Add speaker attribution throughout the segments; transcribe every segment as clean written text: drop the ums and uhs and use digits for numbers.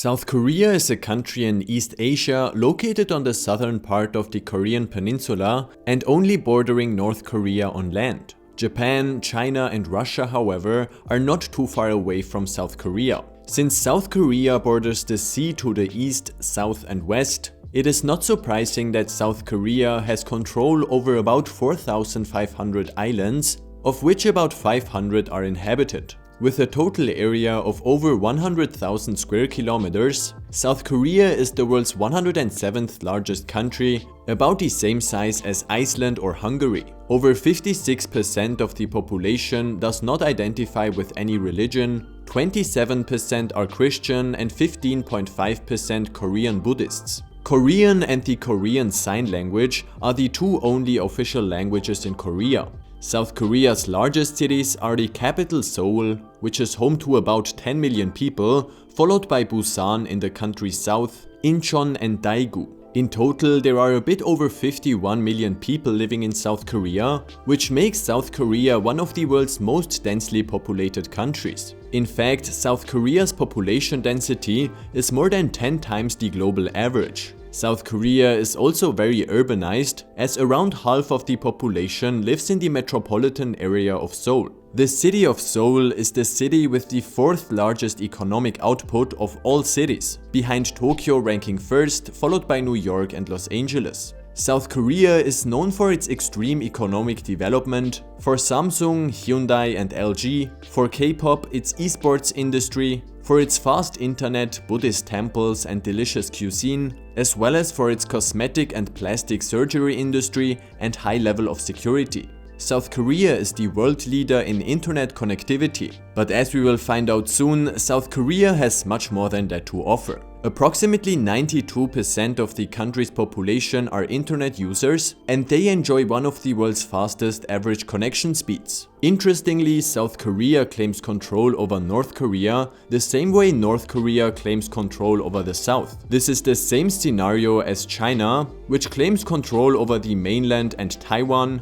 Speaker 1: South Korea is a country in East Asia located on the southern part of the Korean peninsula and only bordering North Korea on land. Japan, China and Russia, however, are not too far away from South Korea. Since South Korea borders the sea to the east, south and west, it is not surprising that South Korea has control over about 4,500 islands, of which about 500 are inhabited. With a total area of over 100,000 square kilometers, South Korea is the world's 107th largest country, about the same size as Iceland or Hungary. Over 56% of the population does not identify with any religion, 27% are Christian and 15.5% Korean Buddhists. Korean and the Korean Sign Language are the two only official languages in Korea. South Korea's largest cities are the capital Seoul, which is home to about 10 million people, followed by Busan in the country's south, Incheon and Daegu. In total, there are a bit over 51 million people living in South Korea, which makes South Korea one of the world's most densely populated countries. In fact, South Korea's population density is more than 10 times the global average. South Korea is also very urbanized, as around half of the population lives in the metropolitan area of Seoul. The city of Seoul is the city with the fourth largest economic output of all cities, behind Tokyo ranking first, followed by New York and Los Angeles. South Korea is known for its extreme economic development, for Samsung, Hyundai and LG, for K-pop, its esports industry, for its fast internet, Buddhist temples and delicious cuisine, as well as for its cosmetic and plastic surgery industry and high level of security. South Korea is the world leader in internet connectivity, but as we will find out soon, South Korea has much more than that to offer. Approximately 92% of the country's population are internet users, and they enjoy one of the world's fastest average connection speeds. Interestingly, South Korea claims control over North Korea the same way North Korea claims control over the South. This is the same scenario as China, which claims control over the mainland and Taiwan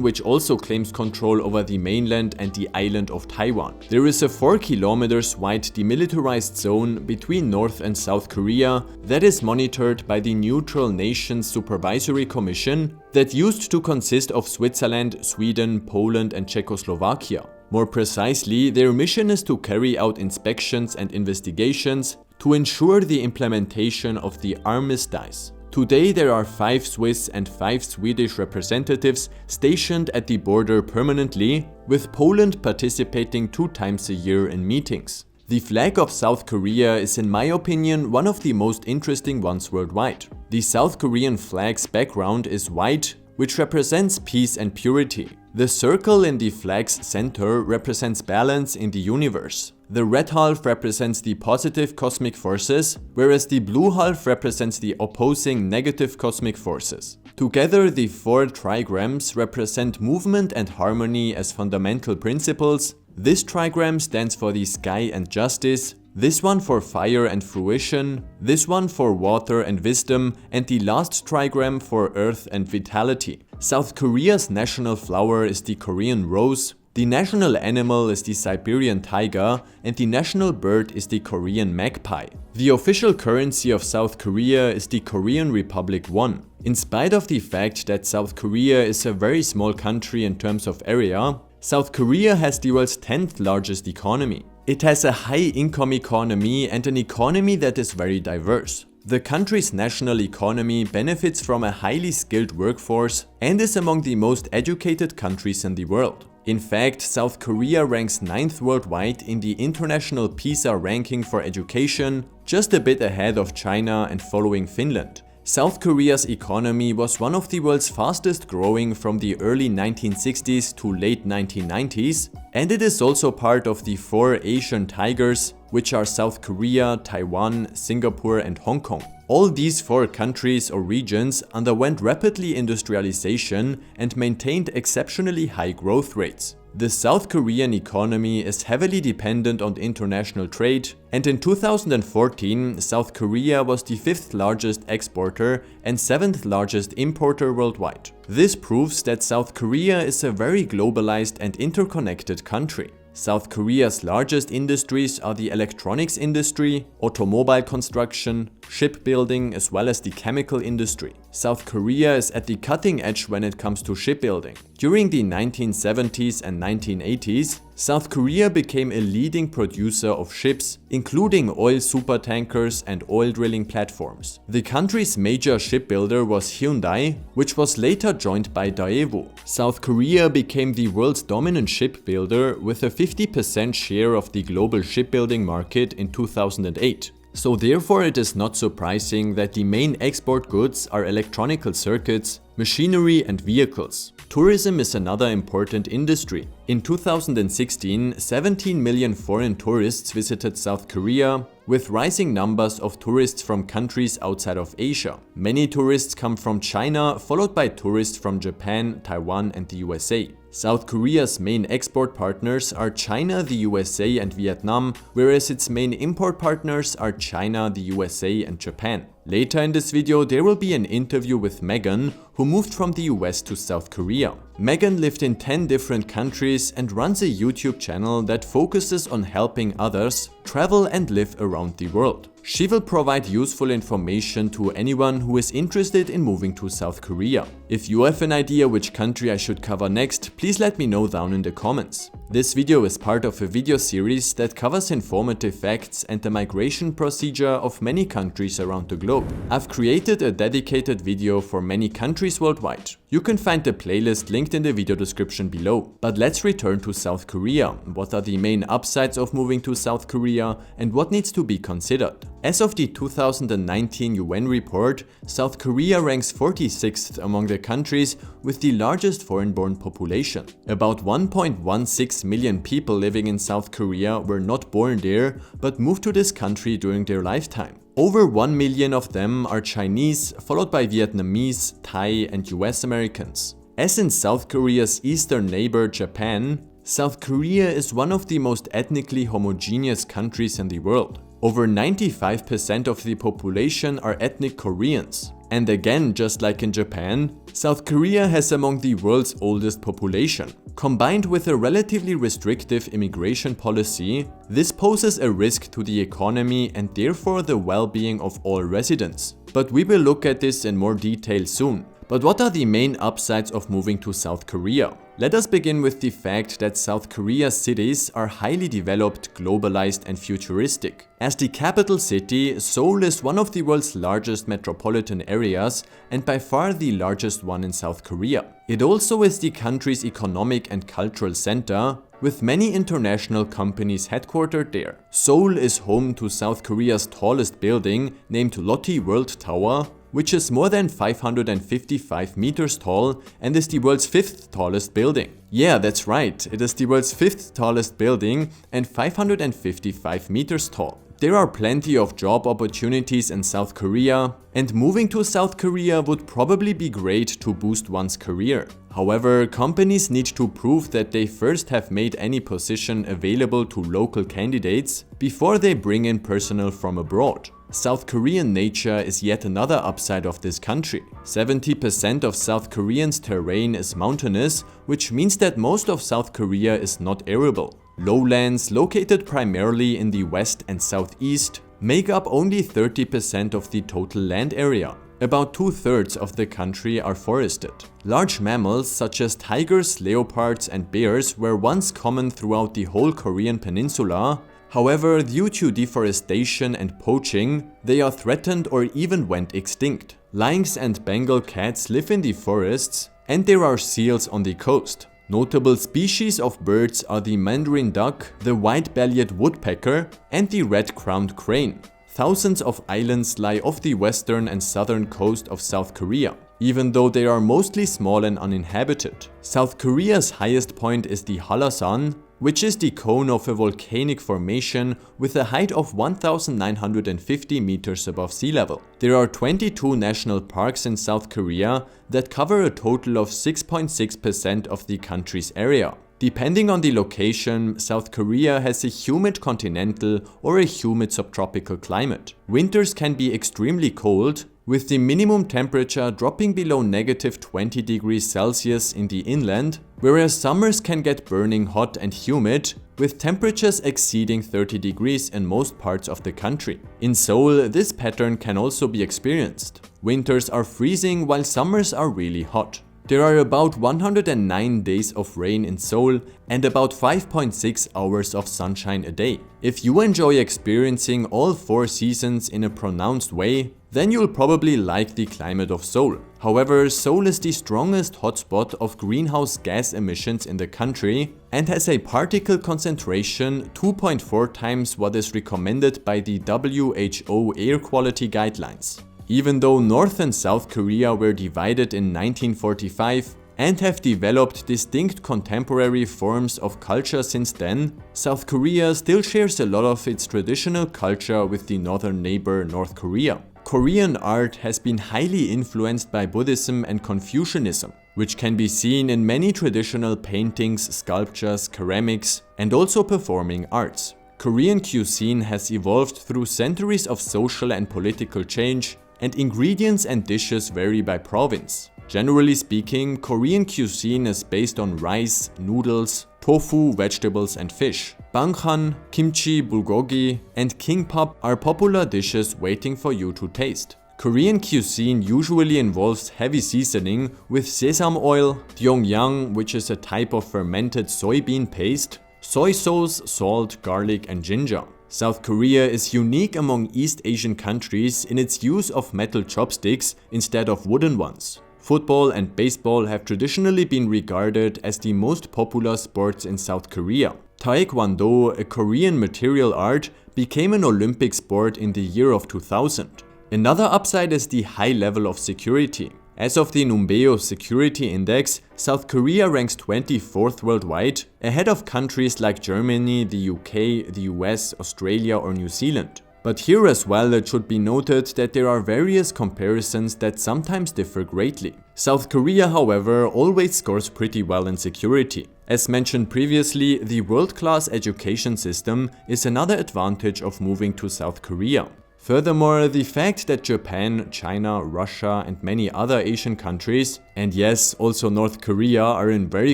Speaker 1: which also claims control over the mainland and the island of Taiwan. There is a 4 kilometers wide demilitarized zone between North and South Korea that is monitored by the Neutral Nations Supervisory Commission that used to consist of Switzerland, Sweden, Poland and Czechoslovakia. More precisely, their mission is to carry out inspections and investigations to ensure the implementation of the armistice. Today there are 5 Swiss and 5 Swedish representatives stationed at the border permanently, with Poland participating 2 times a year in meetings. The flag of South Korea is, in my opinion, one of the most interesting ones worldwide. The South Korean flag's background is white, which represents peace and purity. The circle in the flag's center represents balance in the universe. The red half represents the positive cosmic forces, whereas the blue half represents the opposing negative cosmic forces. Together, the 4 trigrams represent movement and harmony as fundamental principles. This trigram stands for the sky and justice, this one for fire and fruition, this one for water and wisdom, and the last trigram for earth and vitality. South Korea's national flower is the Korean rose, the national animal is the Siberian tiger, and the national bird is the Korean magpie. The official currency of South Korea is the Korean Republic Won. In spite of the fact that South Korea is a very small country in terms of area, South Korea has the world's 10th largest economy. It has a high-income economy and an economy that is very diverse. The country's national economy benefits from a highly skilled workforce and is among the most educated countries in the world. In fact, South Korea ranks 9th worldwide in the International PISA ranking for education, just a bit ahead of China and following Finland. South Korea's economy was one of the world's fastest growing from the early 1960s to late 1990s, and it is also part of the 4 Asian tigers, which are South Korea, Taiwan, Singapore and Hong Kong. All these 4 countries or regions underwent rapidly industrialization and maintained exceptionally high growth rates. The South Korean economy is heavily dependent on international trade, and in 2014, South Korea was the 5th largest exporter and 7th largest importer worldwide. This proves that South Korea is a very globalized and interconnected country. South Korea's largest industries are the electronics industry, automobile construction, shipbuilding, as well as the chemical industry. South Korea is at the cutting edge when it comes to shipbuilding. During the 1970s and 1980s, South Korea became a leading producer of ships, including oil supertankers and oil drilling platforms. The country's major shipbuilder was Hyundai, which was later joined by Daegu. South Korea became the world's dominant shipbuilder with a 50% share of the global shipbuilding market in 2008. So therefore it is not surprising that the main export goods are electronical circuits, machinery and vehicles. Tourism is another important industry. In 2016, 17 million foreign tourists visited South Korea, with rising numbers of tourists from countries outside of Asia. Many tourists come from China, followed by tourists from Japan, Taiwan and the USA. South Korea's main export partners are China, the USA and Vietnam, whereas its main import partners are China, the USA and Japan. Later in this video there will be an interview with Megan, who moved from the US to South Korea. Megan lived in 10 different countries and runs a YouTube channel that focuses on helping others travel and live around the world. She will provide useful information to anyone who is interested in moving to South Korea. If you have an idea which country I should cover next, please let me know down in the comments. This video is part of a video series that covers informative facts and the migration procedure of many countries around the globe. I've created a dedicated video for many countries worldwide. You can find the playlist linked in the video description below. But let's return to South Korea. What are the main upsides of moving to South Korea and what needs to be considered? As of the 2019 UN report, South Korea ranks 46th among the countries with the largest foreign-born population. About 1.16 million people living in South Korea were not born there, but moved to this country during their lifetime. Over 1 million of them are Chinese, followed by Vietnamese, Thai and US Americans. As in South Korea's eastern neighbor Japan, South Korea is one of the most ethnically homogeneous countries in the world. Over 95% of the population are ethnic Koreans. And again, just like in Japan, South Korea has among the world's oldest population. Combined with a relatively restrictive immigration policy, this poses a risk to the economy and therefore the well-being of all residents. But we will look at this in more detail soon. But what are the main upsides of moving to South Korea? Let us begin with the fact that South Korea's cities are highly developed, globalized and futuristic. As the capital city, Seoul is one of the world's largest metropolitan areas and by far the largest one in South Korea. It also is the country's economic and cultural center, with many international companies headquartered there. Seoul is home to South Korea's tallest building, named Lotte World Tower, which is more than 555 meters tall and is the world's 5th tallest building. Yeah, that's right, it is the world's 5th tallest building and 555 meters tall. There are plenty of job opportunities in South Korea, and moving to South Korea would probably be great to boost one's career. However, companies need to prove that they first have made any position available to local candidates before they bring in personnel from abroad. South Korean nature is yet another upside of this country. 70% of South Korean's terrain is mountainous, which means that most of South Korea is not arable. Lowlands, located primarily in the west and southeast, make up only 30% of the total land area. About 2/3 of the country are forested. Large mammals such as tigers, leopards and bears were once common throughout the whole Korean peninsula. However, due to deforestation and poaching, they are threatened or even went extinct. Lynx and Bengal cats live in the forests, and there are seals on the coast. Notable species of birds are the mandarin duck, the white-bellied woodpecker, and the red-crowned crane. Thousands of islands lie off the western and southern coast of South Korea, even though they are mostly small and uninhabited. South Korea's highest point is the Hallasan, which is the cone of a volcanic formation with a height of 1,950 meters above sea level. There are 22 national parks in South Korea that cover a total of 6.6% of the country's area. Depending on the location, South Korea has a humid continental or a humid subtropical climate. Winters can be extremely cold, with the minimum temperature dropping below -20 degrees Celsius in the inland whereas summers can get burning hot and humid, with temperatures exceeding 30 degrees in most parts of the country. In Seoul, this pattern can also be experienced. Winters are freezing while summers are really hot. There are about 109 days of rain in Seoul and about 5.6 hours of sunshine a day. If you enjoy experiencing all 4 seasons in a pronounced way, then you'll probably like the climate of Seoul. However, Seoul is the strongest hotspot of greenhouse gas emissions in the country and has a particle concentration 2.4 times what is recommended by the WHO air quality guidelines. Even though North and South Korea were divided in 1945 and have developed distinct contemporary forms of culture since then, South Korea still shares a lot of its traditional culture with the northern neighbor North Korea. Korean art has been highly influenced by Buddhism and Confucianism, which can be seen in many traditional paintings, sculptures, ceramics, and also performing arts. Korean cuisine has evolved through centuries of social and political change, and ingredients and dishes vary by province. Generally speaking, Korean cuisine is based on rice, noodles, tofu, vegetables and fish. Banghan, kimchi, bulgogi, and kimbap are popular dishes waiting for you to taste. Korean cuisine usually involves heavy seasoning with sesame oil, doenjang, which is a type of fermented soybean paste, soy sauce, salt, garlic and ginger. South Korea is unique among East Asian countries in its use of metal chopsticks instead of wooden ones. Football and baseball have traditionally been regarded as the most popular sports in South Korea. Taekwondo, a Korean martial art, became an Olympic sport in the year of 2000. Another upside is the high level of security. As of the Numbeo Security Index, South Korea ranks 24th worldwide, ahead of countries like Germany, the UK, the US, Australia or New Zealand. But here as well it should be noted that there are various comparisons that sometimes differ greatly. South Korea, however, always scores pretty well in security. As mentioned previously, the world-class education system is another advantage of moving to South Korea. Furthermore, the fact that Japan, China, Russia and many other Asian countries, and yes, also North Korea, are in very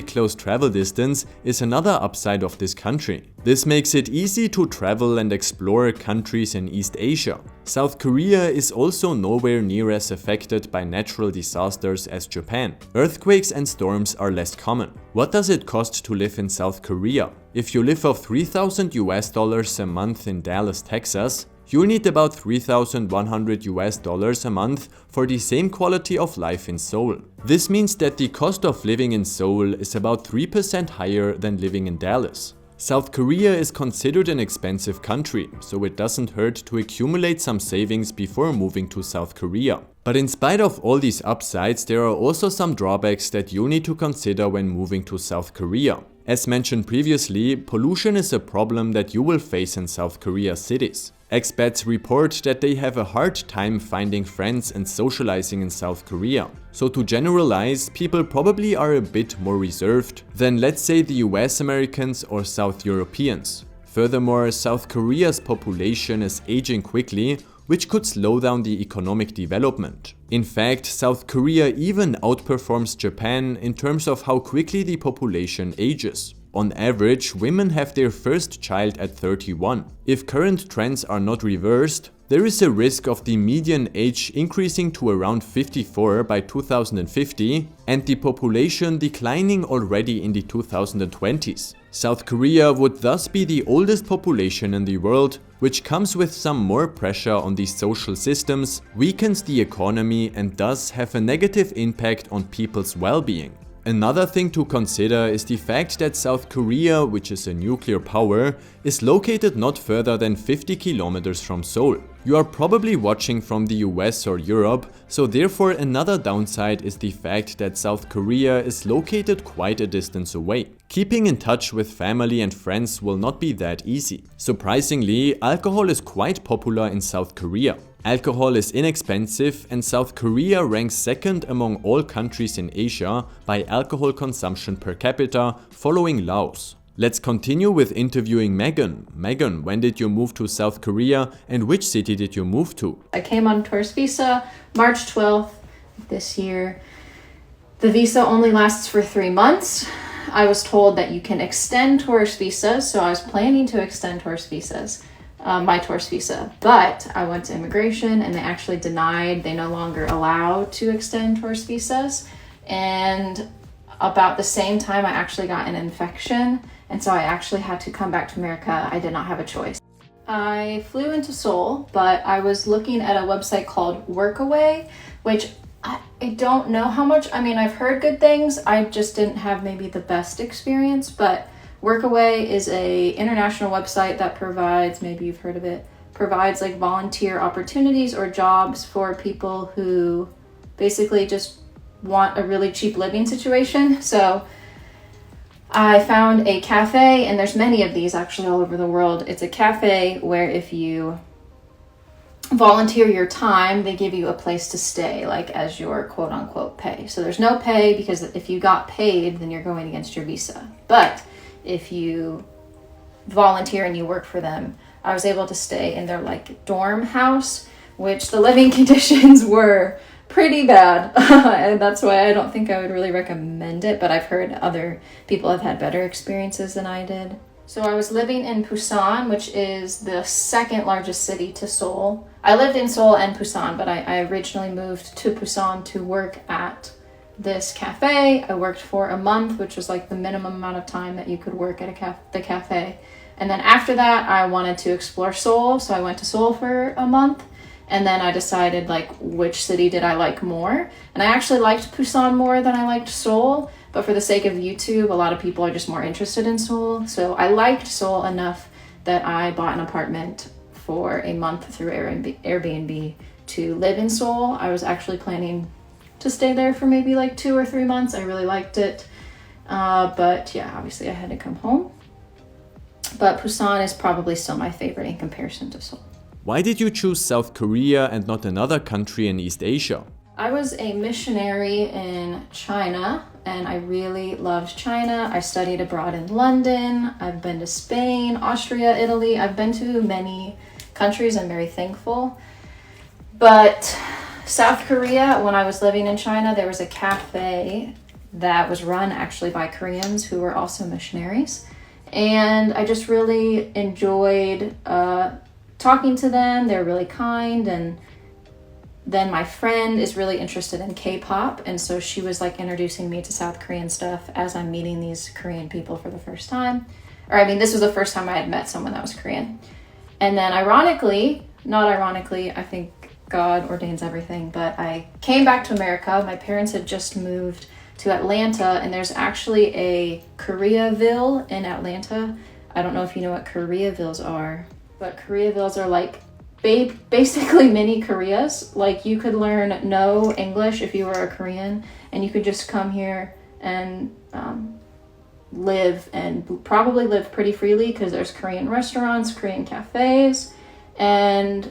Speaker 1: close travel distance is another upside of this country. This makes it easy to travel and explore countries in East Asia. South Korea is also nowhere near as affected by natural disasters as Japan. Earthquakes and storms are less common. What does it cost to live in South Korea? If you live off $3,000 a month in Dallas, Texas, you'll need about $3,100 a month for the same quality of life in Seoul. This means that the cost of living in Seoul is about 3% higher than living in Dallas. South Korea is considered an expensive country, so it doesn't hurt to accumulate some savings before moving to South Korea. But in spite of all these upsides, there are also some drawbacks that you need to consider when moving to South Korea. As mentioned previously, pollution is a problem that you will face in South Korea's cities. Expats report that they have a hard time finding friends and socializing in South Korea. So to generalize, people probably are a bit more reserved than, let's say, the US Americans or South Europeans. Furthermore, South Korea's population is aging quickly, which could slow down the economic development. In fact, South Korea even outperforms Japan in terms of how quickly the population ages. On average, women have their first child at 31. If current trends are not reversed, there is a risk of the median age increasing to around 54 by 2050 and the population declining already in the 2020s. South Korea would thus be the oldest population in the world, which comes with some more pressure on the social systems, weakens the economy and thus have a negative impact on people's well-being. Another thing to consider is the fact that South Korea, which is a nuclear power, is located not further than 50 kilometers from Seoul. You are probably watching from the US or Europe, so therefore another downside is the fact that South Korea is located quite a distance away. Keeping in touch with family and friends will not be that easy. Surprisingly, alcohol is quite popular in South Korea. Alcohol is inexpensive and South Korea ranks second among all countries in Asia by alcohol consumption per capita, following Laos. Let's continue with interviewing Megan. Megan, when did you move to South Korea and which city did you move to?
Speaker 2: I came on tourist visa March 12th this year. The visa only lasts for 3 months. I was told that you can extend tourist visas, so I was planning to extend tourist visas, my tourist visa, but I went to immigration and they actually denied. They no longer allow to extend tourist visas, and about the same time I actually got an infection, and so I actually had to come back to America. I did not have a choice. I flew into Seoul, but I was looking at a website called Workaway, which I don't know how much, I mean, I've heard good things. I just didn't have maybe the best experience, but Workaway is a international website that provides, maybe you've heard of it, provides like volunteer opportunities or jobs for people who basically just want a really cheap living situation. So I found a cafe, and there's many of these actually all over the world. It's a cafe where if you volunteer your time, they give you a place to stay, like as your quote unquote pay. So there's no pay, because if you got paid, then you're going against your visa. But if you volunteer and you work for them, I was able to stay in their like dorm house, which the living conditions were pretty bad. And that's why I don't think I would really recommend it, but I've heard other people have had better experiences than I did. So I was living in Busan, which is the second largest city to Seoul. I lived in Seoul and Busan, but I originally moved to Busan to work at this cafe. I worked for a month, which was like the minimum amount of time that you could work at the cafe. And then after that, I wanted to explore Seoul, so I went to Seoul for a month. And then I decided like which city did I like more. And I actually liked Busan more than I liked Seoul. But for the sake of YouTube, a lot of people are just more interested in Seoul. So I liked Seoul enough that I bought an apartment for a month through Airbnb to live in Seoul. I was actually planning to stay there for maybe like 2 or 3 months. I really liked it. But yeah, obviously I had to come home. But Busan is probably still my favorite in comparison to Seoul.
Speaker 1: Why did you choose South Korea and not another country in East Asia?
Speaker 2: I was a missionary in China, and I really loved China. I studied abroad in London. I've been to Spain, Austria, Italy. I've been to many countries. I'm very thankful. But South Korea, when I was living in China, there was a cafe that was run actually by Koreans who were also missionaries. And I just really enjoyed talking to them. They're really kind. And then my friend is really interested in K-pop, and so she was like introducing me to South Korean stuff as I'm meeting these Korean people for the first time. Or I mean, this was the first time I had met someone that was Korean. And then not ironically, I think God ordains everything, but I came back to America. My parents had just moved to Atlanta, and there's actually a Koreaville in Atlanta. I don't know if you know what Koreavilles are, but Koreavilles are like basically mini Koreas. Like you could learn no English if you were a Korean, and you could just come here and live, and probably live pretty freely because there's Korean restaurants, Korean cafes, and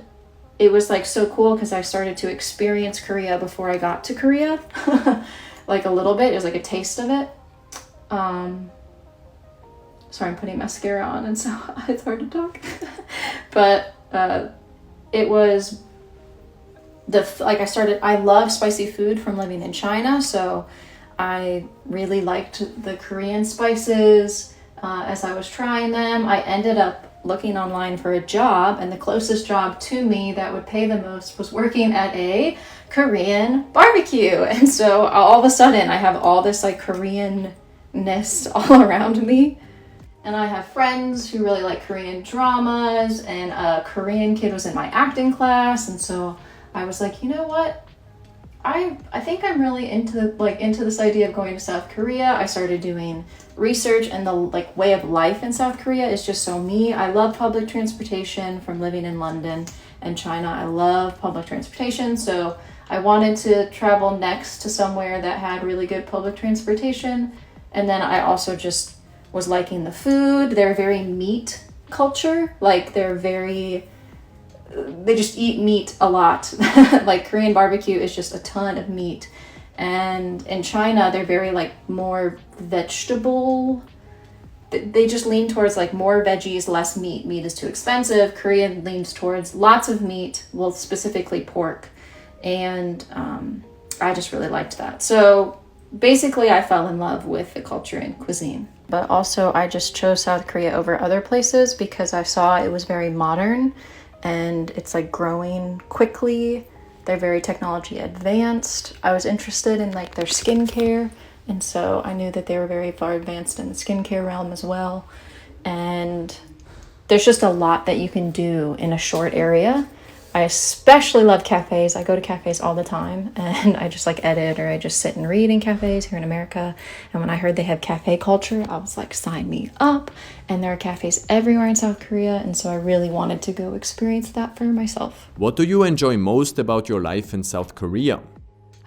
Speaker 2: it was like so cool because I started to experience Korea before I got to Korea. Like a little bit, it was like a taste of it. Sorry, I'm putting mascara on and so it's hard to talk. But it was I love spicy food from living in China, so I really liked the Korean spices as I was trying them. I ended up looking online for a job, and the closest job to me that would pay the most was working at a Korean barbecue. And so all of a sudden I have all this like Korean-ness all around me. And I have friends who really like Korean dramas, and a Korean kid was in my acting class. And so I was like, you know what? I think I'm really into this idea of going to South Korea. I started doing research, and the like way of life in South Korea is just so me. I love public transportation from living in London and China. I love public transportation. So I wanted to travel next to somewhere that had really good public transportation. And then I also just was liking the food. They're very meat culture. Like they just eat meat a lot. Like Korean barbecue is just a ton of meat. And in China, they're very like more vegetable. They just lean towards like more veggies, less meat. Meat is too expensive. Korean leans towards lots of meat, well, specifically pork. And I just really liked that. So basically I fell in love with the culture and cuisine. But also I just chose South Korea over other places because I saw it was very modern and it's like growing quickly. They're very technology advanced. I was interested in like their skincare, and so I knew that they were very far advanced in the skincare realm as well. And there's just a lot that you can do in a short area. I especially love cafes. I go to cafes all the time, and I just like edit or I just sit and read in cafes here in America. And when I heard they have cafe culture, I was like, sign me up. And there are cafes everywhere in South Korea, and so I really wanted to go experience that for myself.
Speaker 1: What do you enjoy most about your life in South Korea?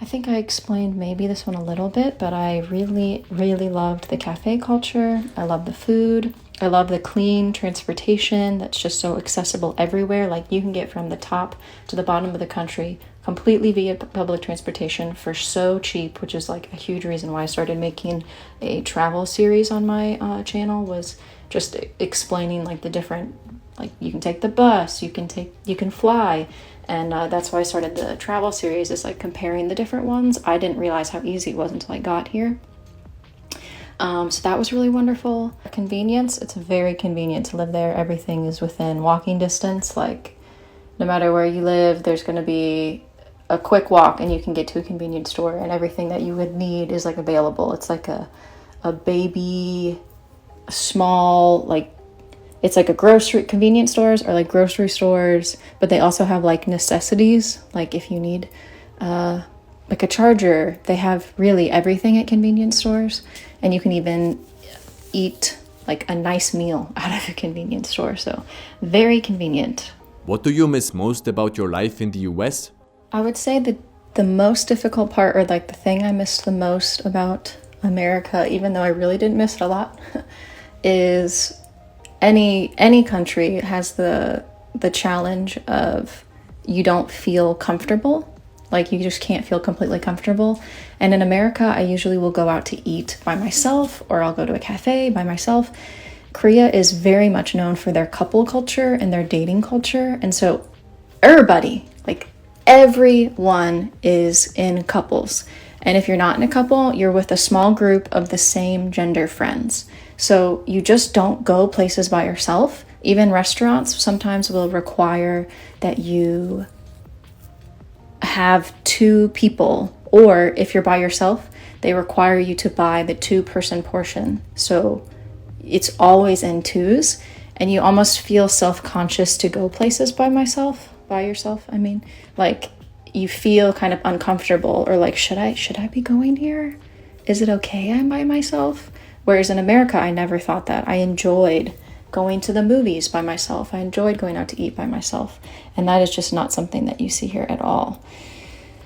Speaker 2: I think I explained maybe this one a little bit, but I really, really loved the cafe culture. I love the food. I love the clean transportation that's just so accessible everywhere. Like you can get from the top to the bottom of the country completely via public transportation for so cheap, which is like a huge reason why I started making a travel series on my channel, was just explaining like the different, like you can take the bus, you can fly. And that's why I started the travel series, is like comparing the different ones. I didn't realize how easy it was until I got here. So that was really wonderful. Convenience, it's very convenient to live there. Everything is within walking distance. Like no matter where you live, there's going to be a quick walk and you can get to a convenience store, and everything that you would need is like available. It's like a baby, small, like it's like a grocery convenience stores or like grocery stores, but they also have like necessities. Like if you need like a charger, they have really everything at convenience stores. And you can even eat like a nice meal out of a convenience store. So very convenient.
Speaker 1: What do you miss most about your life in the US?
Speaker 2: I would say that the most difficult part, or like the thing I missed the most about America, even though I really didn't miss it a lot, is any country has the challenge of you don't feel comfortable. Like you just can't feel completely comfortable. And in America, I usually will go out to eat by myself, or I'll go to a cafe by myself. Korea is very much known for their couple culture and their dating culture. And so everybody, like everyone is in couples. And if you're not in a couple, you're with a small group of the same gender friends. So you just don't go places by yourself. Even restaurants sometimes will require that you have two people, or if you're by yourself, they require you to buy the 2-person portion. So it's always in twos, and you almost feel self-conscious to go places by yourself. I mean, like you feel kind of uncomfortable, or like, should I be going here? Is it okay I'm by myself? Whereas in America, I never thought that. I enjoyed going to the movies by myself. I enjoyed going out to eat by myself. And that is just not something that you see here at all.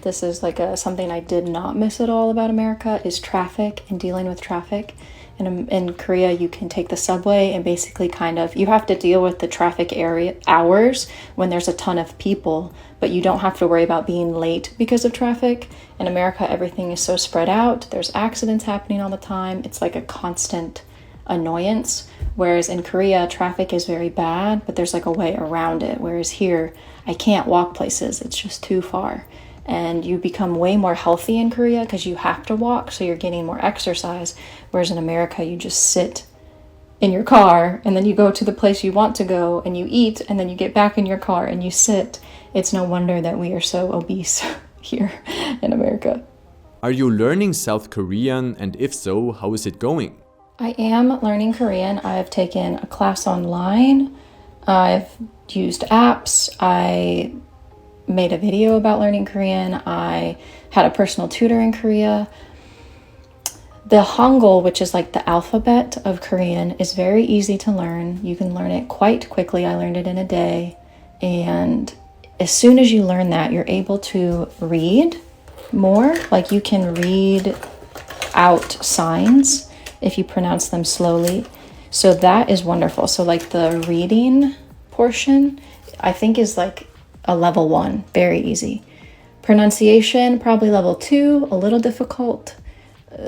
Speaker 2: This is like something I did not miss at all about America, is traffic and dealing with traffic. In Korea, you can take the subway and basically you have to deal with the traffic area hours when there's a ton of people, but you don't have to worry about being late because of traffic. In America, everything is so spread out. There's accidents happening all the time. It's like a constant annoyance. Whereas in Korea, traffic is very bad, but there's like a way around it. Whereas here, I can't walk places. It's just too far. And you become way more healthy in Korea because you have to walk, so you're getting more exercise. Whereas in America, you just sit in your car and then you go to the place you want to go and you eat and then you get back in your car and you sit. It's no wonder that we are so obese here in America.
Speaker 1: Are you learning South Korean, and if so, how is it going?
Speaker 2: I am learning Korean. I've taken a class online. I've used apps. I made a video about learning Korean. I had a personal tutor in Korea. The Hangul, which is like the alphabet of Korean, is very easy to learn. You can learn it quite quickly. I learned it in a day. And as soon as you learn that, you're able to read more. Like you can read out signs if you pronounce them slowly. So that is wonderful. So like the reading portion, I think is like a level 1, very easy. Pronunciation, probably level 2, a little difficult.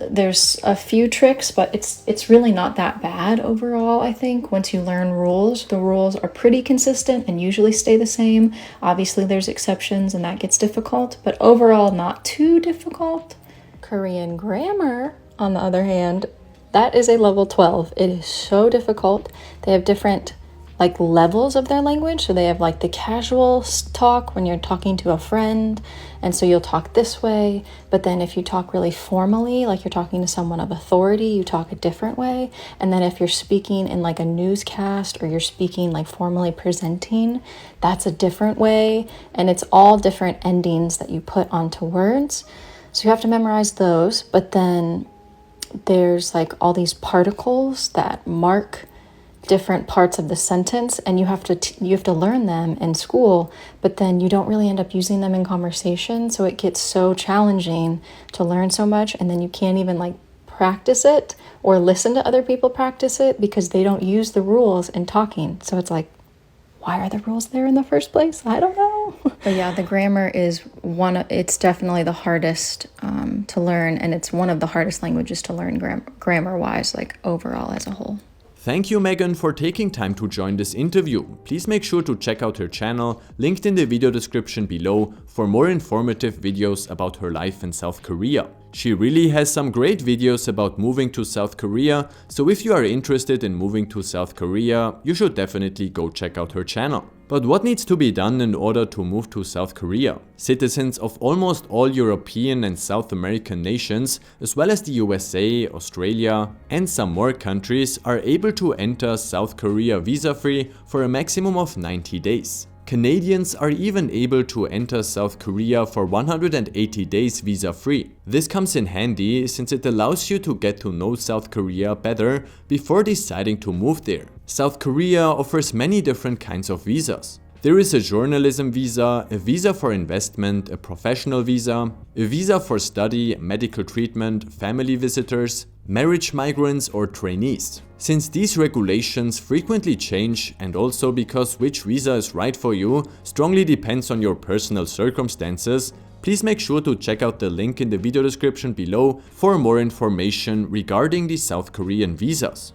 Speaker 2: There's a few tricks, but it's really not that bad overall, I think. Once you learn rules, the rules are pretty consistent and usually stay the same. Obviously, there's exceptions and that gets difficult, but overall, not too difficult. Korean grammar, on the other hand, that is a level 12. It is so difficult. They have different like levels of their language. So they have like the casual talk when you're talking to a friend, and so you'll talk this way. But then if you talk really formally, like you're talking to someone of authority, you talk a different way. And then if you're speaking in like a newscast, or you're speaking like formally presenting, that's a different way. And it's all different endings that you put onto words. So you have to memorize those. But then there's like all these particles that mark different parts of the sentence, and you have to learn them in school, but then you don't really end up using them in conversation. So it gets so challenging to learn so much, and then you can't even like practice it or listen to other people practice it because they don't use the rules in talking. So it's like, why are the rules there in the first place? I don't know. But yeah, the grammar is it's definitely the hardest to learn, and it's one of the hardest languages to learn grammar wise, like overall as a whole.
Speaker 1: Thank you, Megan, for taking time to join this interview. Please make sure to check out her channel, linked in the video description below, for more informative videos about her life in South Korea. She really has some great videos about moving to South Korea, so if you are interested in moving to South Korea, you should definitely go check out her channel. But what needs to be done in order to move to South Korea? Citizens of almost all European and South American nations, as well as the USA, Australia, and some more countries, are able to enter South Korea visa-free for a maximum of 90 days. Canadians are even able to enter South Korea for 180 days visa-free. This comes in handy since it allows you to get to know South Korea better before deciding to move there. South Korea offers many different kinds of visas. There is a journalism visa, a visa for investment, a professional visa, a visa for study, medical treatment, family visitors, marriage migrants or trainees. Since these regulations frequently change, and also because which visa is right for you strongly depends on your personal circumstances, please make sure to check out the link in the video description below for more information regarding the South Korean visas.